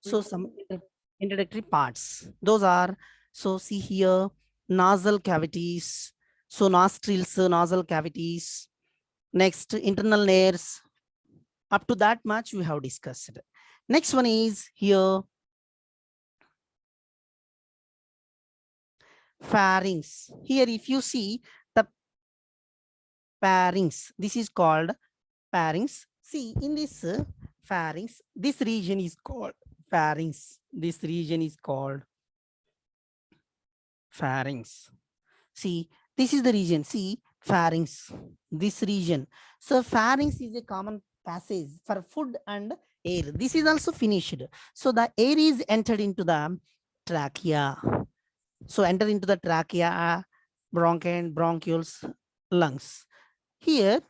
some introductory parts. Those are, so see here, nasal cavities. So nostrils, nasal cavities. Next, internal layers. Up to that much we have discussed. Next one is here, pharynx. Here, if you see the pharynx, this is called pharynx. See, in this pharynx, this region is called pharynx. This region is called pharynx. See, this is the region. See, pharynx, this region. So pharynx is a common passage for food and air. This is also finished. So the air is entered into the trachea. So enter into the trachea, bronchi, bronchioles, lungs. Here,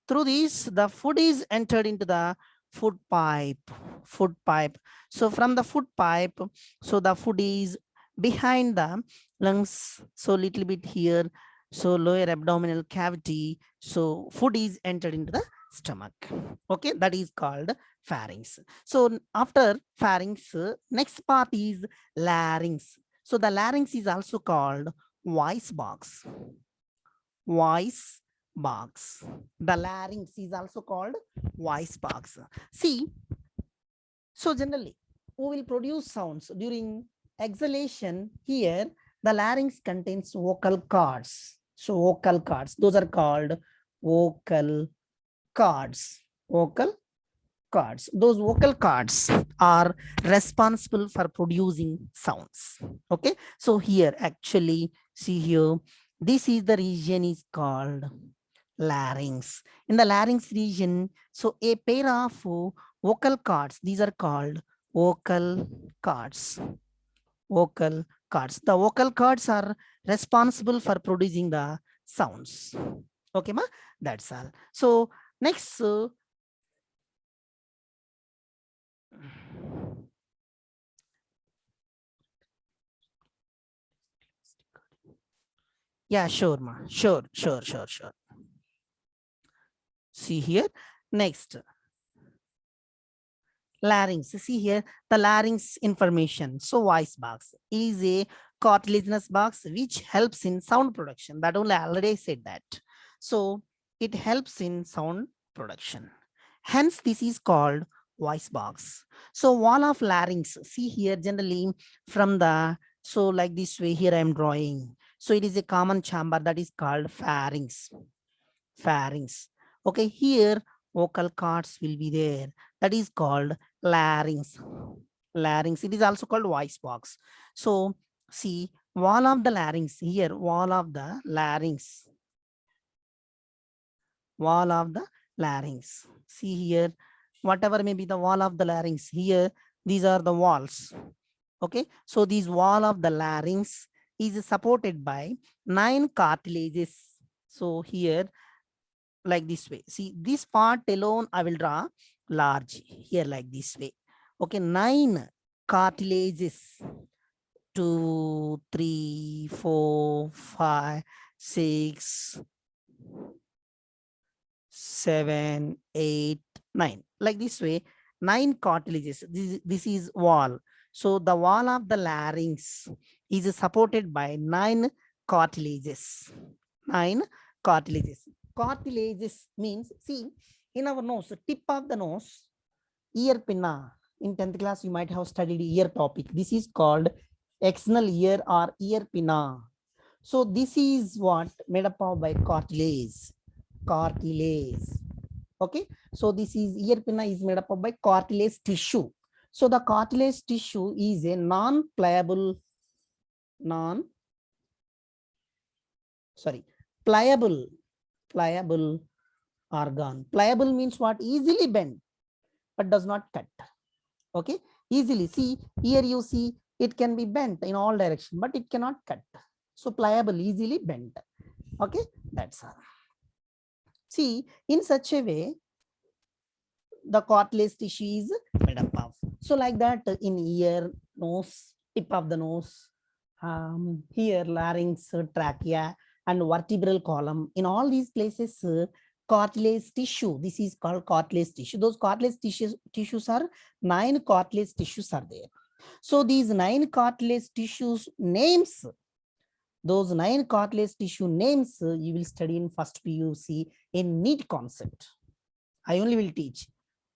through this, the food is entered into the food pipe. Food pipe. So from the food pipe, so the food is behind the lungs. So little bit here. So lower abdominal cavity. So food is entered into the stomach. Okay, that is called pharynx. So after pharynx, next part is larynx. So the larynx is also called voice box. Voice box. The larynx is also called voice box. See, so generally, we will produce sounds during exhalation. Here, the larynx contains vocal cords. So vocal cords, those are called vocal cords. Vocal cords. Those vocal cords are responsible for producing sounds. Okay, so here actually, see here, this is the region is called larynx. In the larynx region, so a pair of vocal cords, these are called vocal cords. Vocal cords. The vocal cords are responsible for producing the sounds. Okay, ma? That's all. So next, yeah, sure, ma. Sure. See here. Next, larynx. See here, the larynx information. So voice box is a cartilaginous box which helps in sound production. That only I already said that. So it helps in sound production. Hence, this is called voice box. So wall of larynx. See here, generally from the, so like this way here I am drawing. So it is a common chamber that is called pharynx. Pharynx. Okay, here vocal cords will be there. That is called larynx. Larynx. It is also called voice box. So see, wall of the larynx here, wall of the larynx. Wall of the larynx. See here, whatever may be the wall of the larynx here, these are the walls. Okay, so this wall of the larynx is supported by 9 cartilages. So here, like this way. See, this part alone I will draw large here like this way. Okay, 9 cartilages. 2, 3, 4, 5, 6, 7, 8, 9. Like this way, 9 cartilages. This is wall. So the wall of the larynx is supported by 9 cartilages. 9 cartilages. Cartilages means, see, in our nose, tip of the nose, ear pinna. In 10th class, you might have studied ear topic. This is called external ear or ear pinna. So this is what made up of by cartilage. Cartilage. Okay. So this is ear pinna is made up of by cartilage tissue. So the cartilage tissue is a pliable organ. Pliable means what? Easily bent, but does not cut. Okay, easily. See, here you see it can be bent in all directions, but it cannot cut. So pliable, easily bent. Okay, that's all. See, in such a way, the cartilage tissue is made up of. So like that, in ear, nose, tip of the nose, here larynx, trachea, and vertebral column. In all these places, cartilage tissue. This is called cartilage tissue. Those cartilage tissues are 9 cartilage tissues are there. So these 9 cartilage tissues names, those 9 cartilage tissue names you will study in first PUC in NEET concept. I only will teach.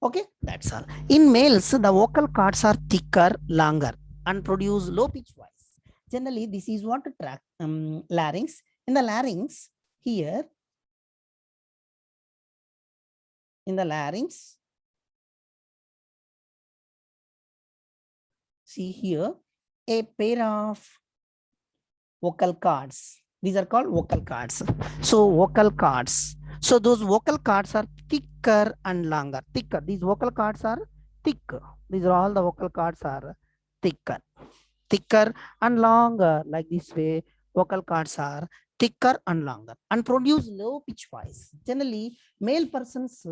Okay, that's all. In males, the vocal cords are thicker, longer, and produce low pitch voice. Generally, this is what track larynx. In the larynx, here, in the larynx, see here, a pair of vocal cords. These are called vocal cords. So vocal cords. So those vocal cords are thicker and longer. Thicker. These vocal cords are thicker. These are all the vocal cords are thicker. Thicker and longer. Like this way, vocal cords are thicker and longer and produce low pitch voice. Generally, male persons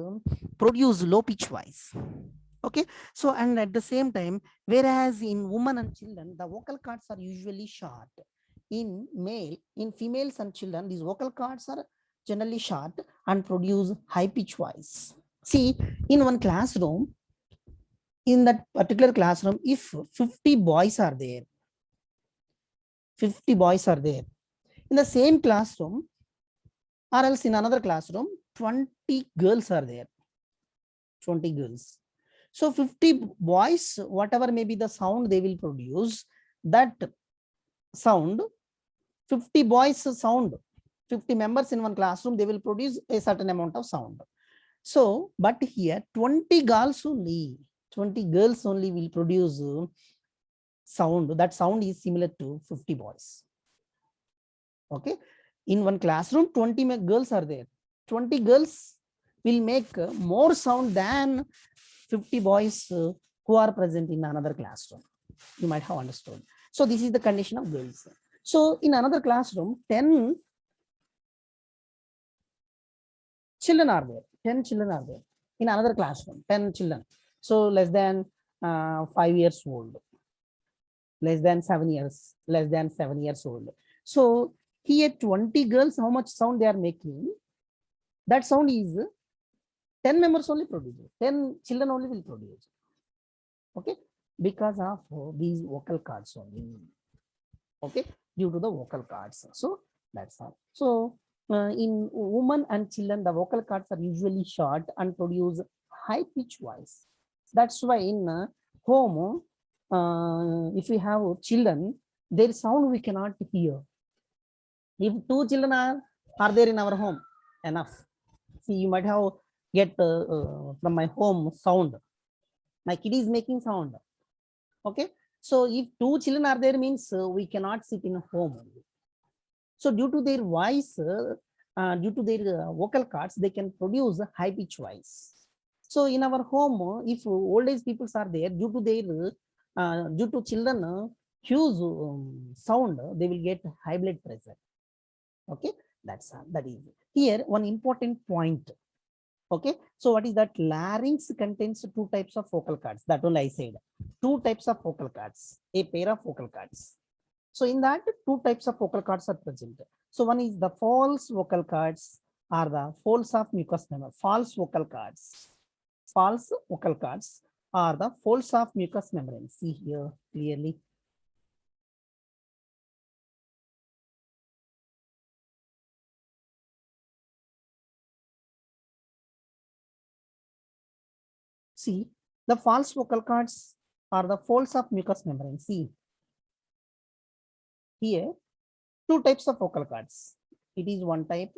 produce low pitch voice. Okay. So and at the same time, whereas in women and children, the vocal cords are usually short. In females and children, these vocal cords are generally short and produce high pitch voice. See, in one classroom, in that particular classroom, if 50 boys are there, 50 boys are there, in the same classroom, or else in another classroom, 20 girls are there, 20 girls. So 50 boys, whatever may be the sound they will produce, that sound, 50 boys sound, 50 members in one classroom, they will produce a certain amount of sound. So, but here 20 girls only, 20 girls only will produce sound. That sound is similar to 50 boys. Okay. In one classroom, 20 girls are there. 20 girls will make more sound than 50 boys who are present in another classroom. You might have understood. So this is the condition of girls. So in another classroom, 10 children are there. 10 children are there. In another classroom, 10 children. So less than 5 years old, less than 7 years, less than 7 years old. So here 20 girls, how much sound they are making? That sound is 10 members only produce. 10 children only will produce. Okay, because of these vocal cords only. Okay, due to the vocal cords. So that's all. So in women and children, the vocal cords are usually short and produce high pitch voice. That's why in home, if we have children, their sound we cannot hear. If 2 children are there in our home, enough. See, you might have get from my home sound. My kid is making sound. Okay. So if 2 children are there means we cannot sit in a home. So due to their voice, due to their vocal cords, they can produce a high pitch voice. So in our home, if old age people are there, due to their due to children huge sound, they will get high blood pressure. Okay, that's that is here one important point. Okay, so what is that? Larynx contains 2 types of vocal cords. That only I said. 2 types of vocal cords, a pair of vocal cords. So in that 2 types of vocal cords are present. So one is the false vocal cords are the folds of mucous membrane. False vocal cords. False vocal cords are the folds of mucous membrane. See here clearly. See, the false vocal cords are the folds of mucous membrane. See, here 2 types of vocal cords. It is one type.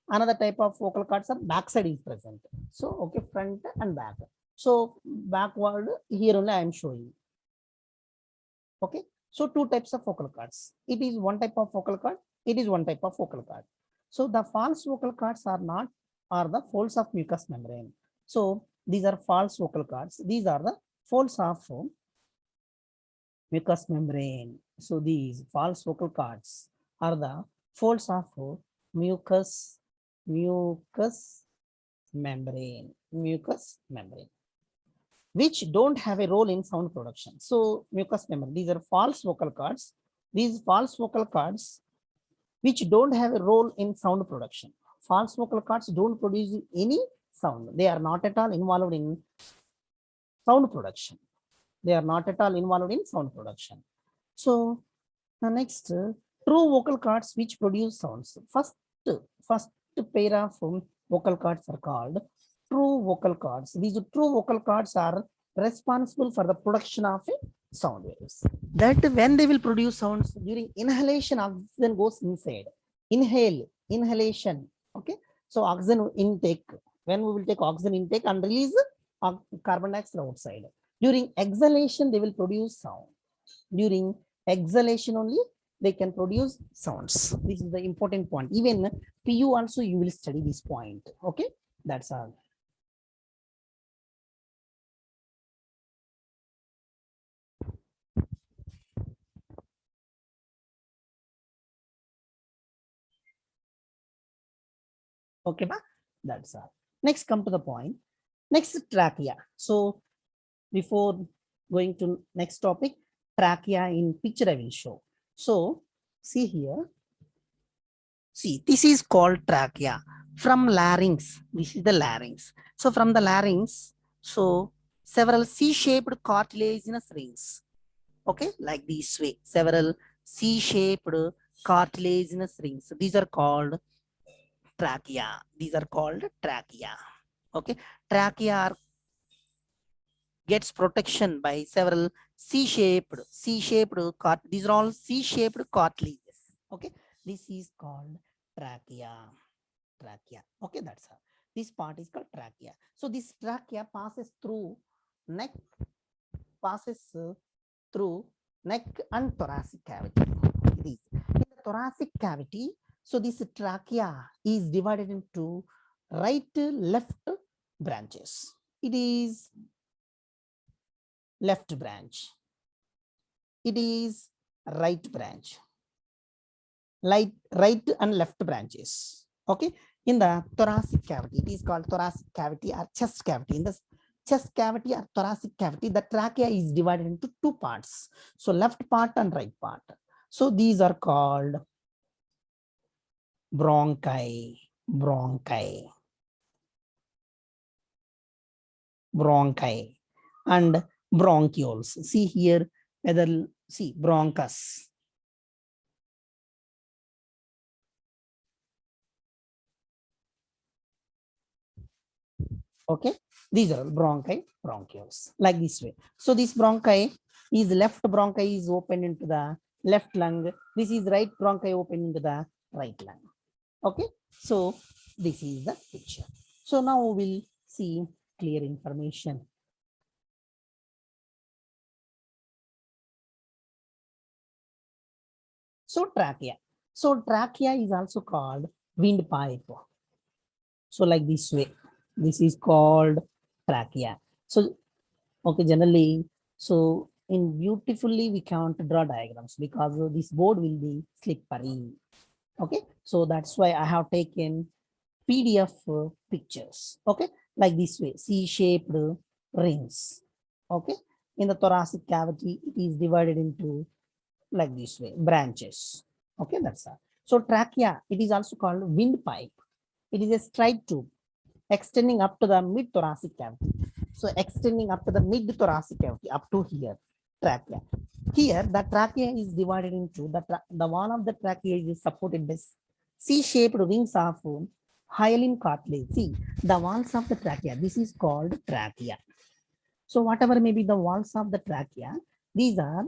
Another type of vocal cords are backside is present. So, okay, front and back. So, backward here only I am showing. Okay, so 2 types of vocal cords. It is one type of vocal cord. It is one type of vocal cord. So, the false vocal cords are the folds of mucous membrane. So, these are false vocal cords. These are the folds of mucous membrane. So these false vocal cords are the folds of mucous membrane, which don't have a role in sound production. So mucous membrane, these are false vocal cords. These false vocal cords which don't have a role in sound production. false vocal cords don't produce any sound. They are not at all involved in sound production. They are not at all involved in sound production. So next, true vocal cords which produce sounds. First pair of vocal cords are called true vocal cords. These true vocal cords are responsible for the production of sound waves. That when they will produce sounds during inhalation, oxygen goes inside. Inhalation. Okay. So oxygen intake. When we will take oxygen intake and release carbon dioxide outside. During exhalation, they will produce sound. During exhalation only they can produce sounds. This is the important point. Even PU also you will study this point. Okay, that's all. Okay, ma? That's all. Next, come to the point. Next, trachea. So before going to next topic, trachea in picture I will show. So see here. See, this is called trachea. From larynx, this is the larynx. So from the larynx, so several C-shaped cartilaginous rings. Okay, like this way, several C-shaped cartilaginous rings. These are called trachea. These are called trachea. Okay, trachea gets protection by several C-shaped, these are all C-shaped cartilages. Okay, this is called trachea. Okay, that's all. This part is called trachea. So this trachea passes through neck, through neck and thoracic cavity. It is in the thoracic cavity. So this trachea is divided into right, left branches. It is left branch. It is right branch. Right and left branches. Okay. In the thoracic cavity, it is called thoracic cavity or chest cavity. In the chest cavity or thoracic cavity, the trachea is divided into two parts. So left part and right part. So these are called bronchi, and bronchioles. See here, whether see bronchus. Okay, these are bronchi, bronchioles, like this way. So this bronchi is left bronchi is open into the left lung. This is right bronchi open into the right lung. Okay, so this is the picture. So now we will see clear information. So trachea. So trachea is also called windpipe. So like this way, this is called trachea. So okay, generally, so in beautifully we can't draw diagrams because this board will be slippery. Okay, so that's why I have taken PDF pictures. Okay, like this way, C-shaped rings. Okay, in the thoracic cavity, it is divided into like this way, branches. Okay, that's all. So trachea, it is also called windpipe. It is a straight tube extending up to the mid thoracic cavity. So extending up to the mid thoracic cavity up to here, trachea. Here, the trachea is divided into the wall of the trachea is supported by C-shaped wings of hyaline cartilage. See, the walls of the trachea, this is called trachea. So whatever may be the walls of the trachea, these are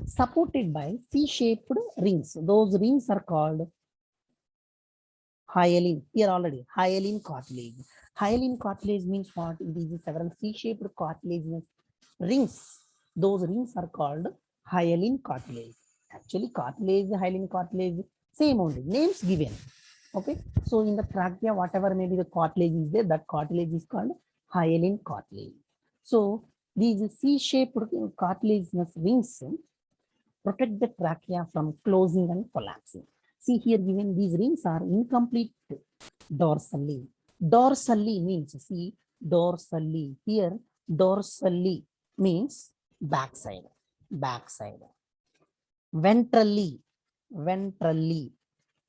supported by C-shaped rings. Those rings are called hyaline. Here already, hyaline cartilage. Hyaline cartilage means what? It is several C-shaped cartilaginous rings. Those rings are called hyaline cartilage. Actually, cartilage, hyaline cartilage, same only. Names given. Okay. So in the trachea, whatever maybe the cartilage is there, that cartilage is called hyaline cartilage. So these C-shaped cartilaginous rings protect the trachea from closing and collapsing. See here given these rings are incomplete dorsally. Dorsally means, see, dorsally. Here, dorsally means backside. Ventrally.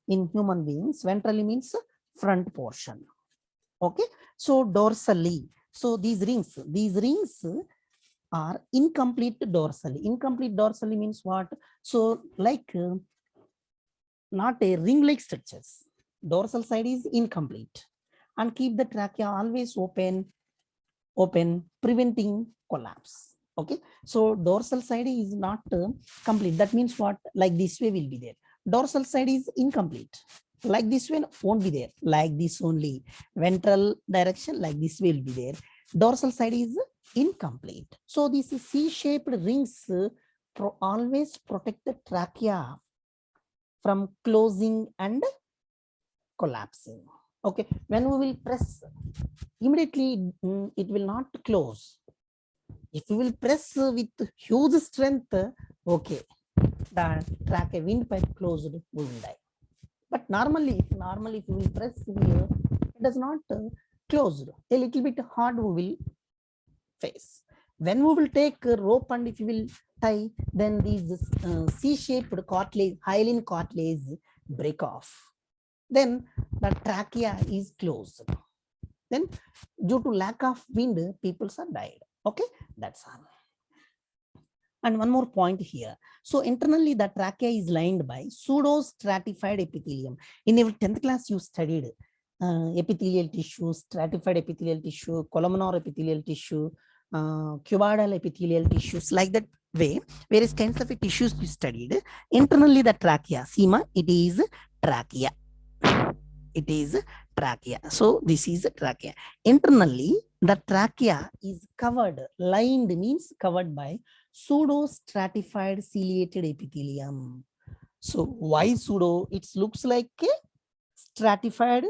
In human beings, ventrally means front portion. Okay, so dorsally, so these rings are incomplete dorsally. Incomplete dorsally means what? So like not a ring-like structures. Dorsal side is incomplete, and keep the trachea always open, preventing collapse. Okay, so dorsal side is not complete. That means what? Like this way will be there. Dorsal side is incomplete. Like this one won't be there. Like this only. Ventral direction like this will be there. Dorsal side is incomplete. So these C-shaped rings always protect the trachea from closing and collapsing. Okay, when we will press, immediately it will not close. If you will press with huge strength, okay, the trachea windpipe closed, we will die. But normally if you will press here, it does not closed. A little bit hard we will face. When we will take a rope and if you will tie, then these C-shaped cartilage, hyaline cartilage break off. Then the trachea is closed. Then due to lack of wind, people are died. Okay, that's all. And one more point here. So internally, the trachea is lined by pseudo-stratified epithelium. In your 10th class, you studied epithelial tissue, stratified epithelial tissue, columnar epithelial tissue, cuboidal epithelial tissues, like that way. Various kinds of tissues you studied. Internally, the trachea, Seema, it is trachea. It is trachea. So this is trachea. Internally, the trachea is covered, lined means covered by pseudo-stratified ciliated epithelium. So why pseudo? It looks like a stratified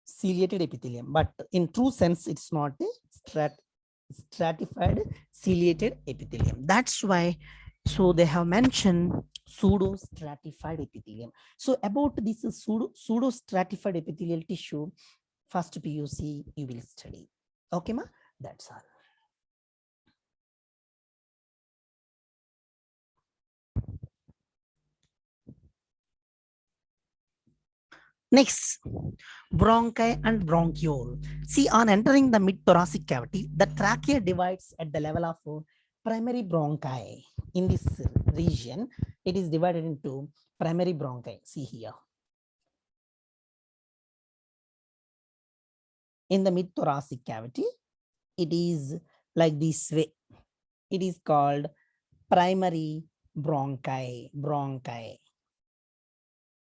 ciliated epithelium, but in true sense, it's not a stratified ciliated epithelium. That's why, so they have mentioned pseudo stratified epithelium. So about this pseudo stratified epithelial tissue, first PUC you will study. Okay, ma? That's all. Next, bronchi and bronchiole. See, on entering the mid-thoracic cavity, the trachea divides at the level of primary bronchi. In this region, it is divided into primary bronchi. See here. In the mid-thoracic cavity, it is like this way. It is called primary bronchi.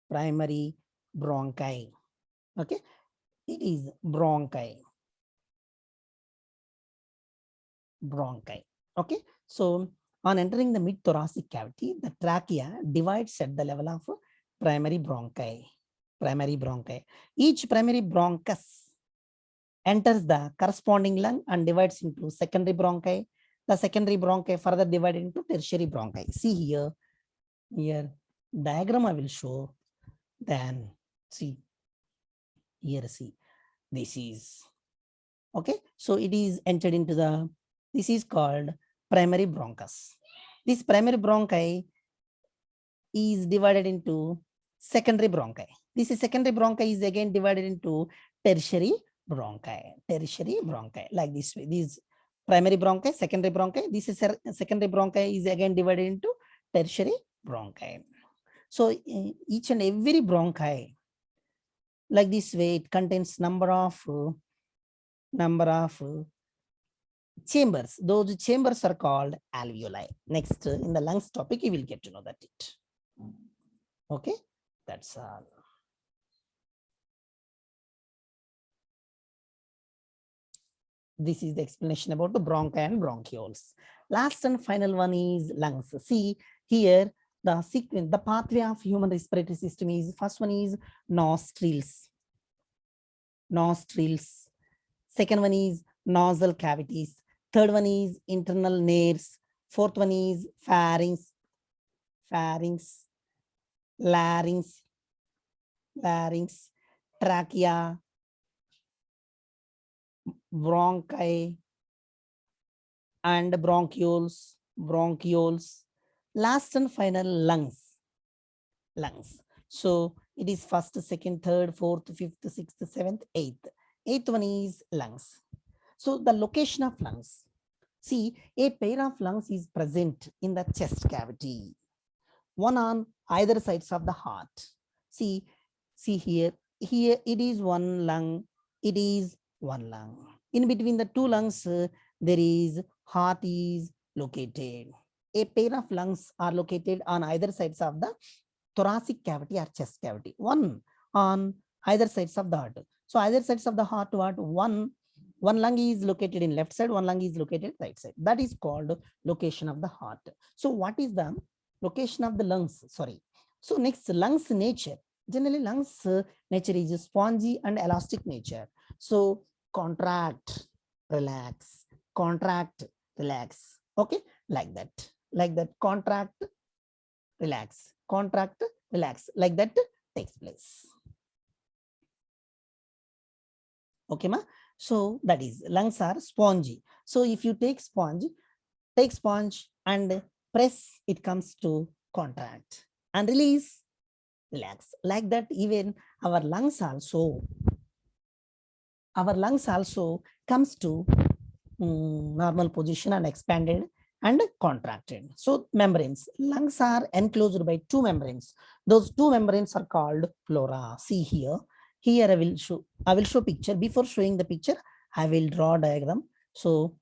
Primary bronchi. Okay, it is bronchi. Okay, so on entering the mid-thoracic cavity, the trachea divides at the level of primary bronchi. Each primary bronchus enters the corresponding lung and divides into secondary bronchi. The secondary bronchi further divided into tertiary bronchi. See here, diagram I will show. Then see here, see, this is okay. So it is entered into the, this is called primary bronchus. This primary bronchi is divided into secondary bronchi. This is secondary bronchi is again divided into tertiary bronchi, like this way. These primary bronchi, secondary bronchi. This is secondary bronchi is again divided into tertiary bronchi. So each and every bronchi, like this way, it contains number of chambers. Those chambers are called alveoli. Next, in the lungs topic, you will get to know that it. Okay, that's all. This is the explanation about the bronchi and bronchioles. Last and final one is lungs. See here, the sequence, the pathway of human respiratory system is, first one is nostrils. Second one is nasal cavities. Third one is internal nares. Fourth one is pharynx, larynx, trachea, bronchi, and bronchioles. Last and final, lungs. So it is first, second, third, fourth, fifth, sixth, seventh, eighth. Eighth one is lungs. So the location of lungs. See, a pair of lungs is present in the chest cavity, one on either sides of the heart. See, see here it is one lung, it is one lung. In between the two lungs, there is heart is located. A pair of lungs are located on either sides of the thoracic cavity or chest cavity. One on either sides of the heart. So either sides of the heart, what? One lung is located in left side, one lung is located right side. That is called location of the heart. So what is the location of the lungs? Sorry. So next, lungs nature. Generally, lungs nature is spongy and elastic nature. So contract, relax, contract, relax. Okay, like that. Like that, contract, relax, contract, relax, like that takes place. Okay, ma? So that is lungs are spongy. So if you take sponge and press, it comes to contract and release, relax. Like that, even our lungs also comes to normal position and expanded and contracted. So membranes, lungs are enclosed by two membranes. Those two membranes are called pleura. See here. Here I will show picture. Before showing the picture, I will draw a diagram. So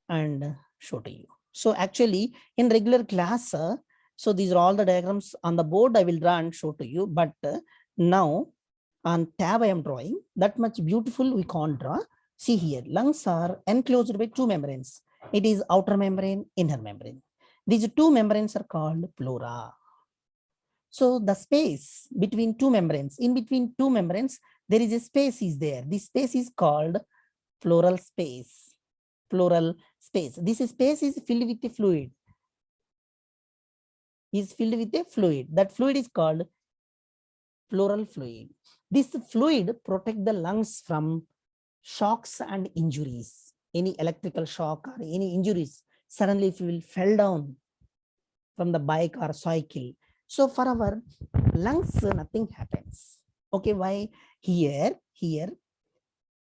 and show to you. So actually in regular class, so these are all the diagrams on the board. I will draw and show to you. But now on tab I am drawing. That much beautiful we can't draw. See here, lungs are enclosed by two membranes. It is outer membrane, inner membrane. These two membranes are called pleura. So the space between two membranes, in between two membranes, there is a space is there. This space is called pleural space. Pleural space. This space is filled with a fluid. That fluid is called pleural fluid. This fluid protects the lungs from shocks and injuries. Any electrical shock or any injuries, suddenly if you will fell down from the bike or cycle, so for our lungs nothing happens. Okay, why? Here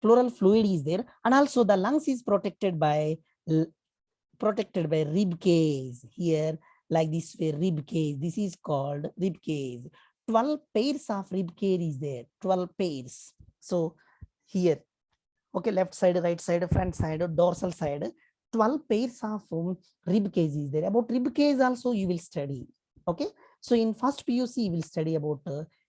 pleural fluid is there, and also the lungs is protected by rib cage. Here like this way, rib cage, this is called rib cage. 12 pairs of rib cage is there, 12 pairs. So here, okay, left side, right side, front side, dorsal side, 12 pairs of rib cage is there. About rib cage also you will study. Okay, so in first PUC you will study about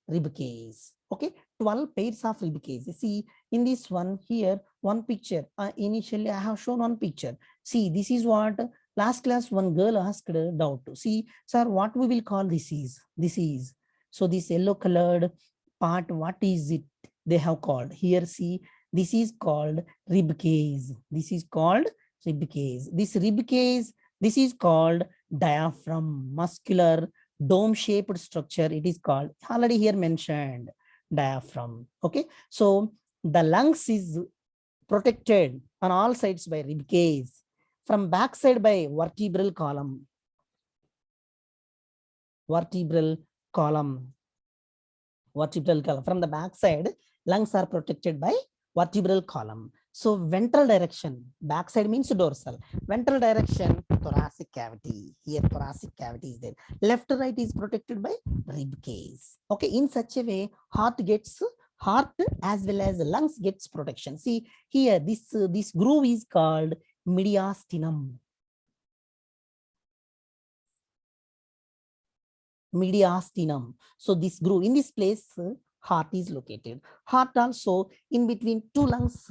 rib cage. Okay, 12 pairs of rib cage. See in this one here, one picture. Initially I have shown one picture. See, this is what last class one girl asked a doubt. See, sir, what we will call this is. So this yellow colored part, what is it? They have called here. See, this is called rib cage. This is called rib cage. This rib cage, this is called diaphragm, muscular dome-shaped structure. It is called, already here mentioned, diaphragm. Okay, so the lungs is protected on all sides by rib cage, from backside by vertebral column. Vertebral column. From the backside, lungs are protected by vertebral column. So ventral direction, backside means dorsal. Ventral direction, thoracic cavity. Here thoracic cavity is there. Left to right is protected by rib cage. Okay, in such a way, heart as well as lungs gets protection. See here, this groove is called mediastinum. Mediastinum. So this groove, in this place, heart is located. Heart also, in between two lungs,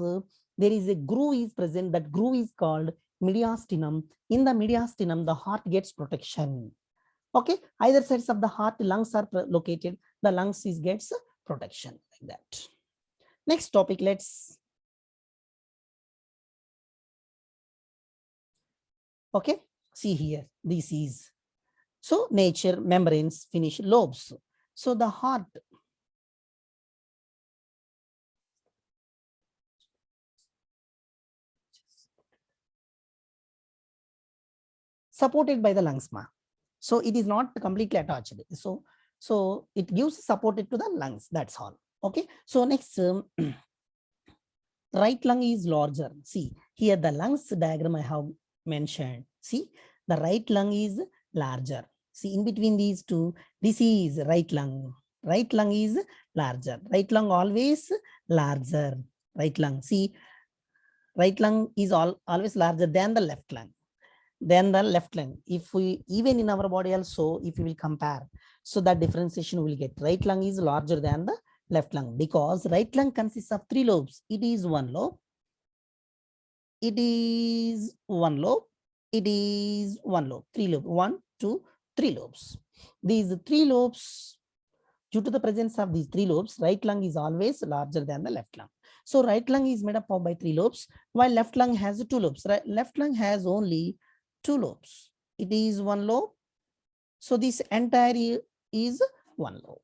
there is a groove is present. That groove is called mediastinum. In the mediastinum, the heart gets protection. Okay, either sides of the heart, lungs are located. The lungs gets protection like that. Next topic, let's. Okay, see here, this is. So nature, membranes, finish, lobes. So the heart, supported by the lungs, ma. So it is not completely attached. So So it gives support to the lungs. That's all. Okay. So next, right lung is larger. See here the lungs diagram I have mentioned. See the right lung is larger. See in between these two, this is right lung. Right lung is larger. Right lung always larger. Right lung. See right lung is always larger than the left lung. Then the left lung. If we even in our body also, if we will compare, so that differentiation will get right lung is larger than the left lung because right lung consists of 3 lobes. It is one lobe. It is one lobe. It is one lobe. 3 lobes. 1, 2, 3 lobes. These 3 lobes. Due to the presence of these 3 lobes, right lung is always larger than the left lung. So right lung is made up of by 3 lobes, while left lung has 2 lobes. Right? Left lung has only 2 lobes. It is one lobe. So this entire is one lobe.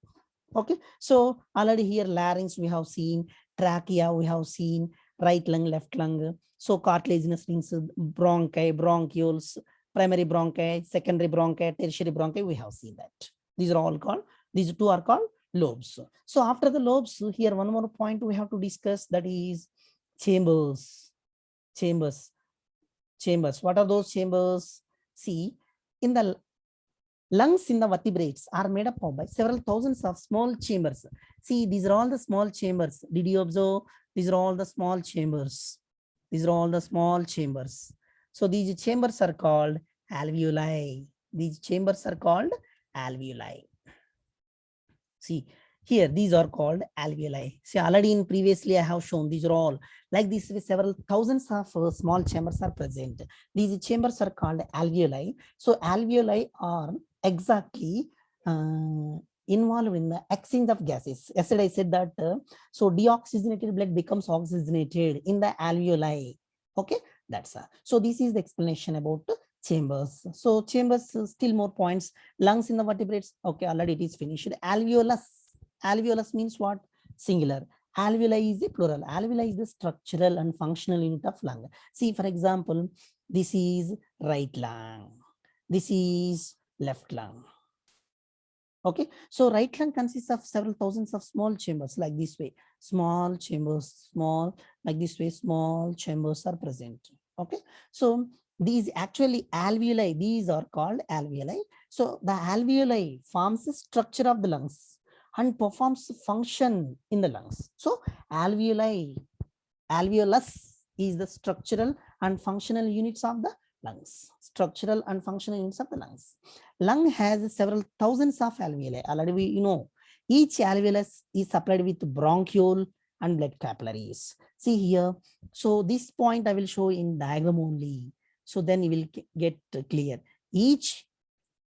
Okay. So already here larynx we have seen, trachea we have seen, right lung, left lung. So cartilaginous rings, bronchi, bronchioles, primary bronchi, secondary bronchi, tertiary bronchi, we have seen that. These are all called, these two are called lobes. So after the lobes, here one more point we have to discuss, that is chambers. Chambers. Chambers. What are those chambers? See, in the lungs in the vertebrates are made up of by several thousands of small chambers. See, these are all the small chambers. Did you observe? These are all the small chambers. These are all the small chambers. So these chambers are called alveoli. These chambers are called alveoli. See, here these are called alveoli. See, already in previously I have shown these are all like this. Several thousands of small chambers are present. These chambers are called alveoli. So alveoli are exactly involved in the exchange of gases. Yesterday I said that so deoxygenated blood becomes oxygenated in the alveoli. Okay, that's so this is the explanation about chambers. So chambers, still more points. Lungs in the vertebrates. Okay, already it is finished. Alveolus. Alveolus means what? Singular. Alveoli is a plural. Alveoli is the structural and functional unit of lung. See, for example, this is right lung. This is left lung. Okay, so right lung consists of several thousands of small chambers like this way. Small chambers, small, like this way, small chambers are present. Okay, so these actually alveoli, these are called alveoli. So the alveoli forms the structure of the lungs and performs function in the lungs. So alveoli, alveolus is the structural and functional units of the lungs. Structural and functional units of the lungs. Lung has several thousands of alveoli. Already we know each alveolus is supplied with bronchiole and blood capillaries. See here. So this point I will show in diagram only. So then you will get clear. Each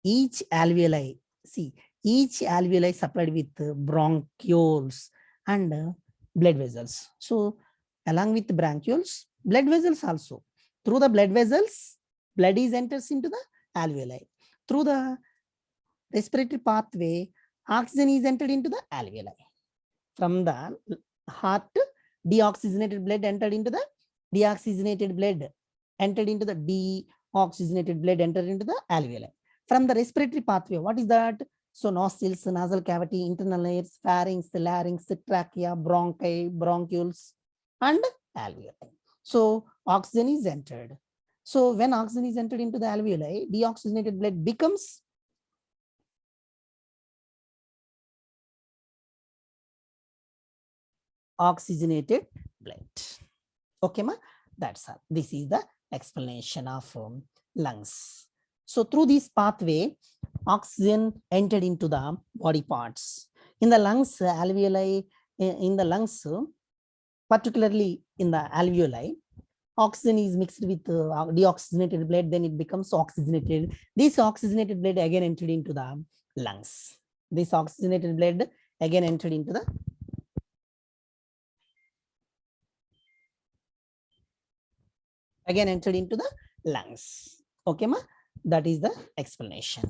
alveoli, see, each alveoli supplied with bronchioles and blood vessels. So along with bronchioles, blood vessels also. Through the blood vessels, blood is enters into the alveoli. Through the respiratory pathway, oxygen is entered into the alveoli. From the heart, deoxygenated blood entered into the deoxygenated blood entered into the deoxygenated blood entered into the alveoli. From the respiratory pathway, what is that? So nostrils, nasal cavity, internal layers, pharynx, larynx, trachea, bronchi, bronchioles, and alveoli. So oxygen is entered. So when oxygen is entered into the alveoli, deoxygenated blood becomes oxygenated blood. Okay, ma? That's all. This is the explanation of lungs. So through this pathway, oxygen entered into the body parts. In the lungs, alveoli, in the lungs, particularly in the alveoli, oxygen is mixed with deoxygenated blood, then it becomes oxygenated. This oxygenated blood again entered into the lungs. This oxygenated blood again entered into the lungs. Okay, ma? That is the explanation.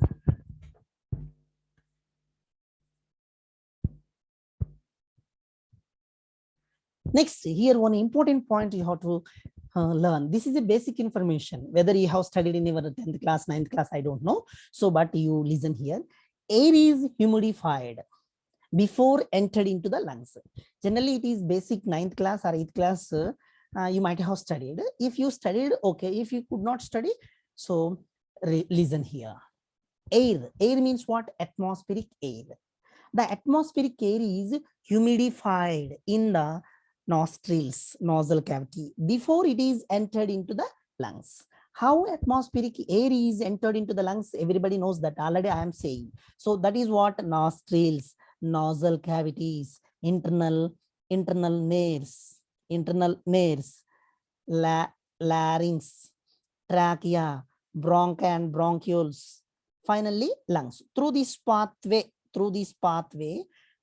Next, here one important point you have to learn. This is a basic information. Whether you have studied in your 10th class, 9th class, I don't know. So, but you listen here. air is humidified before entered into the lungs. Generally, it is basic 9th class or 8th class. You might have studied. If you studied, okay. If you could not study, so listen here. Air. Air means what? Atmospheric air. The atmospheric air is humidified in the nostrils, nostril cavity before it is entered into the lungs. How atmospheric air is entered into the lungs, everybody knows that already. I am saying. So that is what nostrils, nostril cavities, internal nares, larynx, trachea, bronchi and bronchioles, finally lungs. Through this pathway,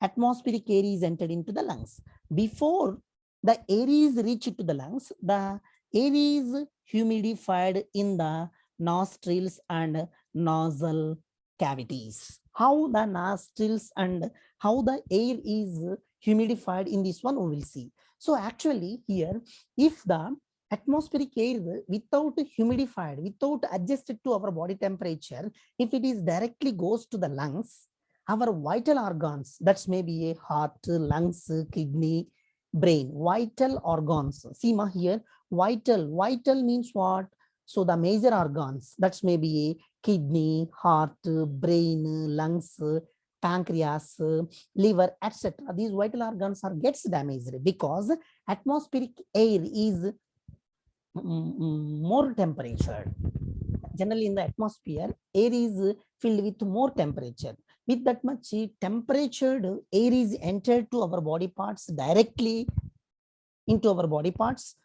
atmospheric air is entered into the lungs. Before the air is reached to the lungs, the air is humidified in the nostrils and nasal cavities. How the nostrils and how the air is humidified in this one, we will see. So actually here, if the atmospheric air without humidified, without adjusted to our body temperature, if it is directly goes to the lungs, our vital organs, that's maybe a heart, lungs, kidney, brain, vital organs. See ma here, vital means what? So the major organs, that's maybe a kidney, heart, brain, lungs, pancreas, liver, etc. These vital organs are gets damaged because atmospheric air is more temperature. Generally in the atmosphere, air is filled with more temperature. With that much temperature, air is entered to our body parts directly into our body parts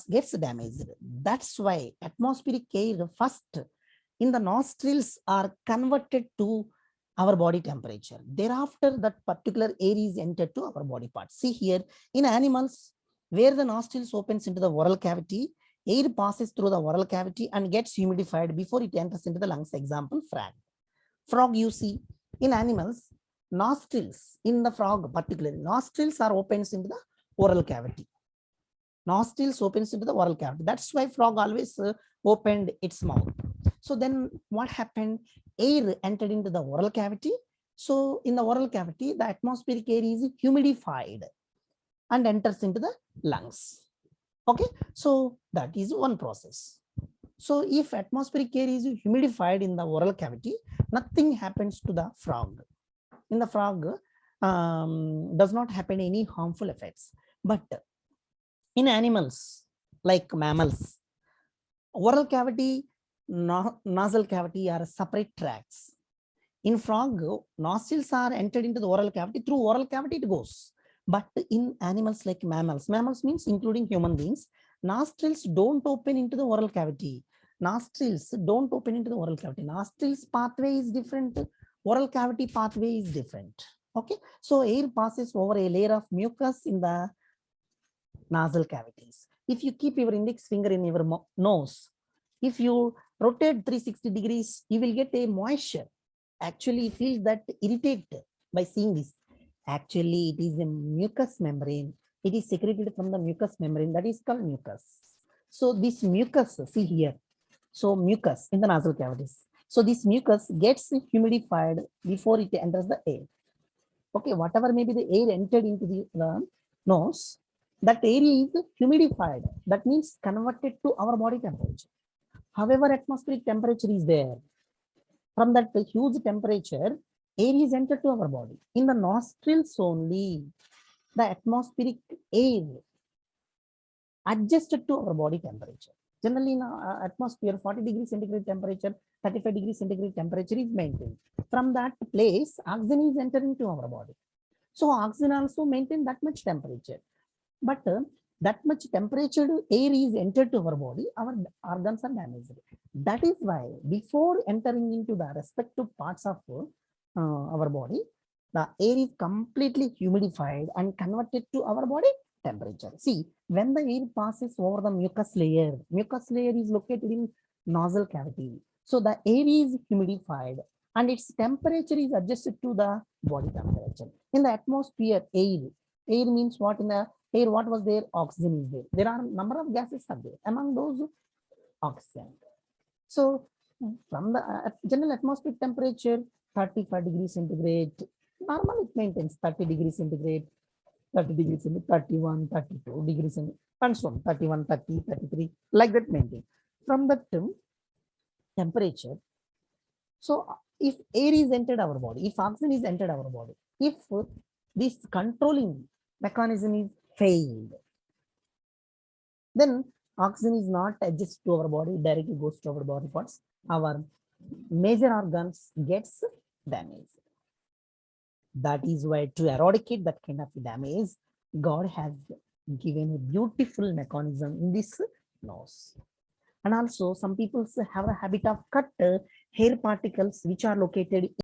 gets damaged. That's why atmospheric air first in the nostrils are converted to our body temperature. Thereafter, that particular air is entered to our body parts. See here, in animals, where the nostrils opens into the oral cavity, air passes through the oral cavity and gets humidified before it enters into the lungs. Example, frog. You see, in animals, nostrils, in the frog particularly, nostrils are opens into the oral cavity. Nostrils opens into the oral cavity. That's why frog always opened its mouth. So then what happened? Air entered into the oral cavity. So in the oral cavity, the atmospheric air is humidified and enters into the lungs. Okay, so that is one process. So if atmospheric air is humidified in the oral cavity, nothing happens to the frog. In the frog, does not happen any harmful effects. But in animals like mammals, oral cavity, nasal cavity are separate tracts. In frog, nostrils are entered into the oral cavity. Through oral cavity it goes. But in animals like mammals means including human beings, nostrils don't open into the oral cavity. Nostrils don't open into the oral cavity. Nostrils pathway is different. Oral cavity pathway is different. Okay. So air passes over a layer of mucus in the nasal cavities. If you keep your index finger in your nose, if you rotate 360 degrees, you will get a moisture. Actually, it feels that irritated by seeing this. Actually, it is a mucous membrane. It is secreted from the mucous membrane, that is called mucus. So this mucus, see here. So mucus in the nasal cavities. So this mucus gets humidified before it enters the air. Okay, whatever maybe the air entered into the nose, that air is humidified. That means converted to our body temperature. However, atmospheric temperature is there. From that huge temperature, air is entered to our body. In the nostrils only, the atmospheric air adjusted to our body temperature. Generally, in atmosphere, 40 degrees centigrade temperature, 35 degrees centigrade temperature is maintained. From that place, oxygen is entering to our body. So oxygen also maintain that much temperature. But that much temperature air is entered to our body, our organs are damaged. That is why before entering into the respective parts of our body, the air is completely humidified and converted to our body temperature. See, when the air passes over the mucus layer is located in nasal cavity. So the air is humidified and its temperature is adjusted to the body temperature. In the atmosphere, air means what? In the air, what was there? Oxygen is there. There are a number of gases are there. Among those, oxygen. So from the general atmospheric temperature, 35 degrees centigrade. Normally it maintains 30 degrees centigrade, 30 degrees centigrade, 31, 32 degrees centigrade, and so on, 31, 30, 33, like that maintain. From that temperature, so if air is entered our body, if oxygen is entered our body, if this controlling mechanism is failed, then oxygen is not adjusted to our body, directly goes to our body parts. Our major organs gets damaged. That is why to eradicate that kind of damage, God has given a beautiful mechanism in this nose. And also some people have a habit of cut hair particles which are located